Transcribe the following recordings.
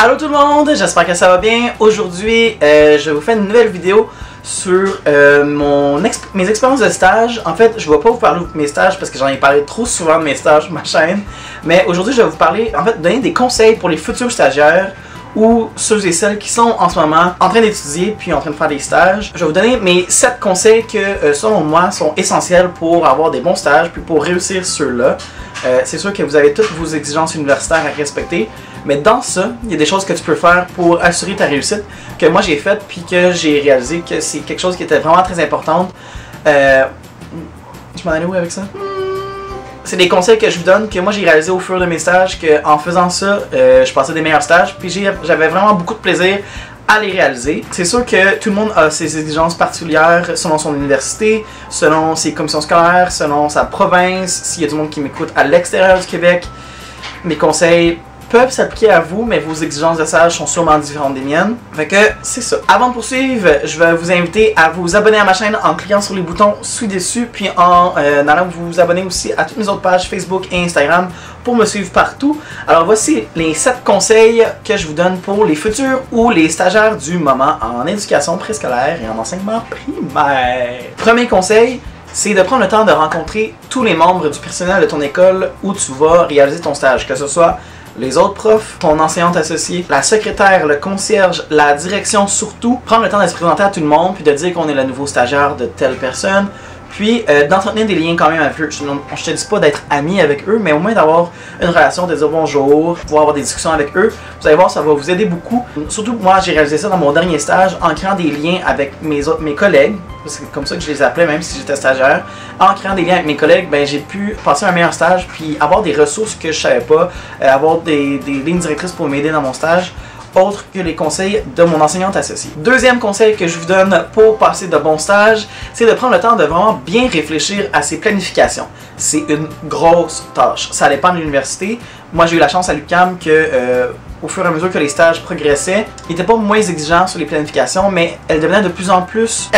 Allô tout le monde, j'espère que ça va bien. Aujourd'hui, je vous fais une nouvelle vidéo sur mes expériences de stage. En fait, je ne vais pas vous parler de mes stages parce que j'en ai parlé trop souvent de mes stages sur ma chaîne. Mais aujourd'hui, je vais vous parler, en fait, donner des conseils pour les futurs stagiaires ou ceux et celles qui sont en ce moment en train d'étudier puis en train de faire des stages. Je vais vous donner mes 7 conseils que, selon moi, sont essentiels pour avoir des bons stages puis pour réussir ceux-là. C'est sûr que vous avez toutes vos exigences universitaires à respecter, mais dans ça, il y a des choses que tu peux faire pour assurer ta réussite, que moi j'ai faites puis que j'ai réalisé que c'est quelque chose qui était vraiment très important. Je m'en allais où avec ça? C'est des conseils que je vous donne, que moi j'ai réalisé au fur de mes stages, qu'en faisant ça, je passais des meilleurs stages, puis j'avais vraiment beaucoup de plaisir à les réaliser. C'est sûr que tout le monde a ses exigences particulières selon son université, selon ses commissions scolaires, selon sa province, s'il y a du monde qui m'écoute à l'extérieur du Québec. Mes conseils peuvent s'appliquer à vous, mais vos exigences de stage sont sûrement différentes des miennes. Fait que c'est ça. Avant de poursuivre, je vais vous inviter à vous abonner à ma chaîne en cliquant sur les boutons ci-dessus, puis en allant vous abonner aussi à toutes mes autres pages Facebook et Instagram pour me suivre partout. Alors voici les 7 conseils que je vous donne pour les futurs ou les stagiaires du moment en éducation préscolaire et en enseignement primaire. Premier conseil, c'est de prendre le temps de rencontrer tous les membres du personnel de ton école où tu vas réaliser ton stage, que ce soit les autres profs, ton enseignante associée, la secrétaire, le concierge, la direction surtout. Prendre le temps de se présenter à tout le monde, puis de dire qu'on est le nouveau stagiaire de telle personne, puis d'entretenir des liens quand même avec eux. Je te dis pas d'être ami avec eux, mais au moins d'avoir une relation, de dire bonjour, pouvoir avoir des discussions avec eux. Vous allez voir, ça va vous aider beaucoup. Surtout moi, j'ai réalisé ça dans mon dernier stage en créant des liens avec mes collègues. C'est comme ça que je les appelais, même si j'étais stagiaire. En créant des liens avec mes collègues, ben, j'ai pu passer un meilleur stage, puis avoir des ressources que je savais pas, avoir des lignes directrices pour m'aider dans mon stage, autre que les conseils de mon enseignante associée. Deuxième conseil que je vous donne pour passer de bons stages, c'est de prendre le temps de vraiment bien réfléchir à ses planifications. C'est une grosse tâche. Ça dépend de l'université. Moi, j'ai eu la chance à l'UQAM que au fur et à mesure que les stages progressaient, ils n'étaient pas moins exigeants sur les planifications, mais elles devenaient de plus en plus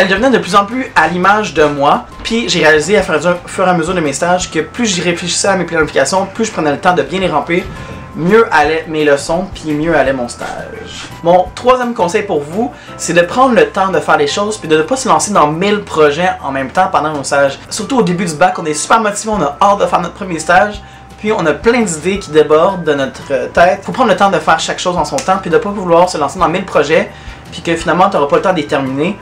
à l'image de moi. Puis j'ai réalisé au fur et à mesure de mes stages que plus j'y réfléchissais à mes planifications, plus je prenais le temps de bien les remplir, mieux allaient mes leçons, puis mieux allait mon stage. Mon troisième conseil pour vous, c'est de prendre le temps de faire les choses, puis de ne pas se lancer dans 1000 projets en même temps pendant nos stages. Surtout au début du bac, on est super motivé, on a hâte de faire notre premier stage, puis on a plein d'idées qui débordent de notre tête. Il faut prendre le temps de faire chaque chose en son temps, puis de ne pas vouloir se lancer dans 1000 projets, puis que finalement tu n'auras pas le temps de les terminer.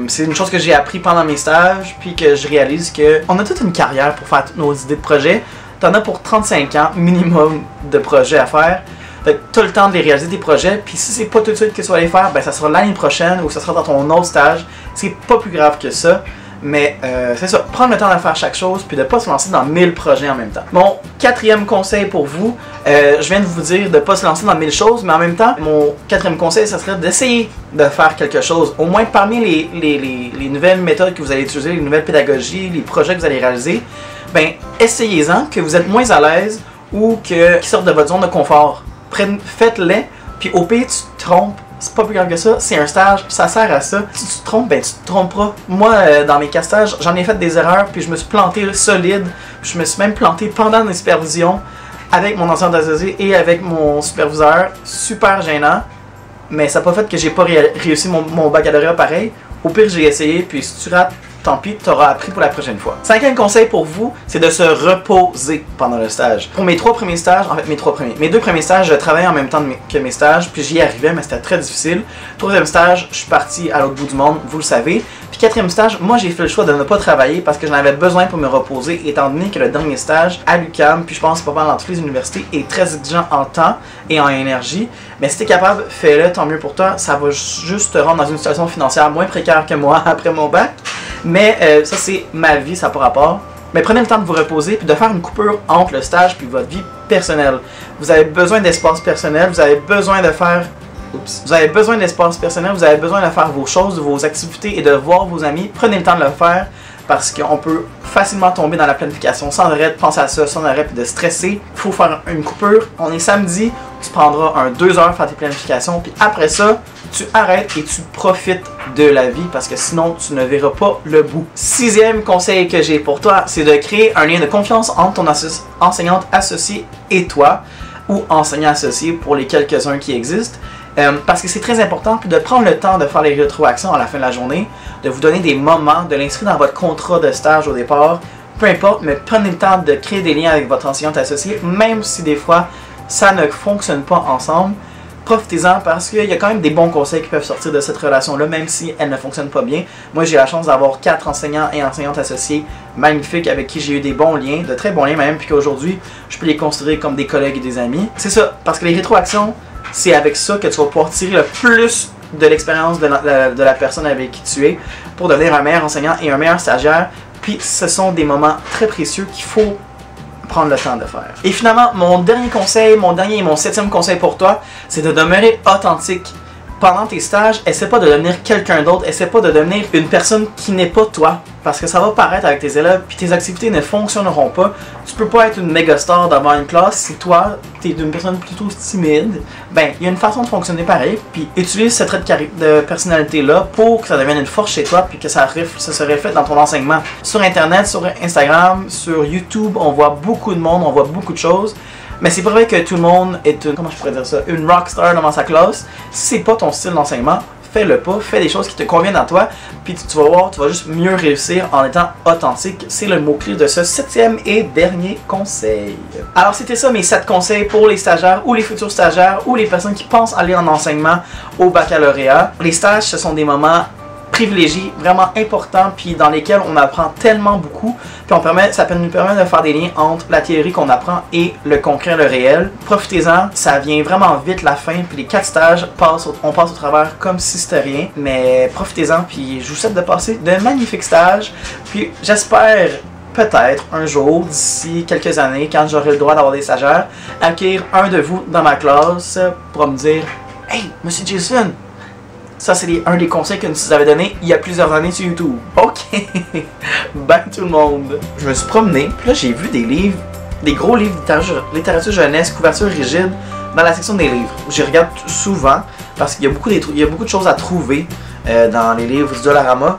C'est une chose que j'ai appris pendant mes stages, puis que je réalise qu'on a toute une carrière pour faire toutes nos idées de projets. T'en as pour 35 ans minimum de projets à faire. Fait que t'as le temps de les réaliser des projets, puis si c'est pas tout de suite que tu vas les faire, ben ça sera l'année prochaine ou ça sera dans ton autre stage. C'est pas plus grave que ça. Mais c'est ça, prendre le temps de faire chaque chose puis de pas se lancer dans 1000 projets en même temps. Mon quatrième conseil pour vous, je viens de vous dire de pas se lancer dans 1000 choses, mais en même temps, mon quatrième conseil, ça serait d'essayer de faire quelque chose. Au moins parmi les nouvelles méthodes que vous allez utiliser, les nouvelles pédagogies, les projets que vous allez réaliser, ben essayez-en, que vous êtes moins à l'aise ou qui sortent de votre zone de confort. Faites-les, puis au pire, tu te trompes. C'est pas plus grave que ça, c'est un stage, ça sert à ça. Si tu te trompes, ben tu te tromperas. Moi, dans mes 4 stages, j'en ai fait des erreurs, puis je me suis planté solide. Je me suis même planté pendant mes supervisions avec mon enseignant associé et avec mon superviseur. Super gênant, mais ça n'a pas fait que j'ai pas réussi mon baccalauréat pareil. Au pire, j'ai essayé, puis si tu rates, tant pis, tu auras appris pour la prochaine fois. Cinquième conseil pour vous, c'est de se reposer pendant le stage. Pour mes 3 premiers stages, en fait mes 2 premiers stages, je travaillais en même temps que mes stages, puis j'y arrivais, mais c'était très difficile. 3e stage, je suis parti à l'autre bout du monde, vous le savez. Puis 4e stage, moi j'ai fait le choix de ne pas travailler parce que j'en avais besoin pour me reposer, étant donné que le dernier stage à l'UQAM, puis je pense pas mal dans toutes les universités, est très exigeant en temps et en énergie. Mais si tu es capable, fais-le, tant mieux pour toi. Ça va juste te rendre dans une situation financière moins précaire que moi après mon bac. Mais ça c'est ma vie, ça n'a pas rapport. Mais prenez le temps de vous reposer puis de faire une coupure entre le stage puis votre vie personnelle. Vous avez besoin d'espace personnel, vous avez besoin de faire... Vous avez besoin d'espace personnel, vous avez besoin de faire vos choses, vos activités et de voir vos amis. Prenez le temps de le faire parce qu'on peut facilement tomber dans la planification sans arrêt de penser à ça, sans arrêt de stresser. Il faut faire une coupure. On est samedi, tu prendras 2 heures pour faire tes planifications puis après ça, tu arrêtes et tu profites de la vie parce que sinon tu ne verras pas le bout. 6e conseil que j'ai pour toi, c'est de créer un lien de confiance entre ton enseignante associée et toi. ou enseignant associé pour les quelques-uns qui existent. Parce que c'est très important de prendre le temps de faire les rétroactions à la fin de la journée, de vous donner des moments, de l'inscrire dans votre contrat de stage au départ, peu importe, mais prenez le temps de créer des liens avec votre enseignante associée, même si des fois ça ne fonctionne pas ensemble. Profitez-en parce qu'il y a quand même des bons conseils qui peuvent sortir de cette relation-là, même si elle ne fonctionne pas bien. Moi, j'ai la chance d'avoir 4 enseignants et enseignantes associés magnifiques avec qui j'ai eu des bons liens, de très bons liens même, puis qu'aujourd'hui, je peux les considérer comme des collègues et des amis. C'est ça, parce que les rétroactions, c'est avec ça que tu vas pouvoir tirer le plus de l'expérience de la personne avec qui tu es pour devenir un meilleur enseignant et un meilleur stagiaire. Puis ce sont des moments très précieux qu'il faut prendre le temps de faire. Et finalement, mon dernier conseil, mon 7e conseil pour toi, c'est de demeurer authentique. Pendant tes stages, essaie pas de devenir quelqu'un d'autre, essaie pas de devenir une personne qui n'est pas toi, parce que ça va paraître avec tes élèves, puis tes activités ne fonctionneront pas. Tu peux pas être une méga star devant une classe si toi, tu es une personne plutôt timide. Ben, il y a une façon de fonctionner pareil, puis utilise ce trait de personnalité-là pour que ça devienne une force chez toi, puis que ça se reflète dans ton enseignement. Sur Internet, sur Instagram, sur YouTube, on voit beaucoup de monde, on voit beaucoup de choses. Mais c'est pas vrai que tout le monde est une, comment je pourrais dire ça, une rockstar devant sa classe. Si c'est pas ton style d'enseignement, fais-le pas, fais des choses qui te conviennent à toi, puis tu vas voir, tu vas juste mieux réussir en étant authentique. C'est le mot-clé de ce 7e et dernier conseil. Alors c'était ça mes 7 conseils pour les stagiaires ou les futurs stagiaires ou les personnes qui pensent aller en enseignement au baccalauréat. Les stages, ce sont des moments privilégiés, vraiment importants, puis dans lesquels on apprend tellement beaucoup, puis ça nous permet de faire des liens entre la théorie qu'on apprend et le concret, le réel. Profitez-en, ça vient vraiment vite la fin, puis les 4 stages, on passe au travers comme si c'était rien, mais profitez-en, puis je vous souhaite de passer de magnifiques stages, puis j'espère peut-être un jour, d'ici quelques années, quand j'aurai le droit d'avoir des stagiaires, accueillir un de vous dans ma classe pour me dire « Hey, Monsieur Jason! » Ça, c'est un des conseils que nous avez donné il y a plusieurs années sur YouTube. Ok, bye tout le monde. Je me suis promené, puis là j'ai vu des livres, des gros livres de littérature jeunesse, couverture rigide, dans la section des livres. J'y regarde souvent parce qu'il y a beaucoup de choses à trouver dans les livres du Dollarama.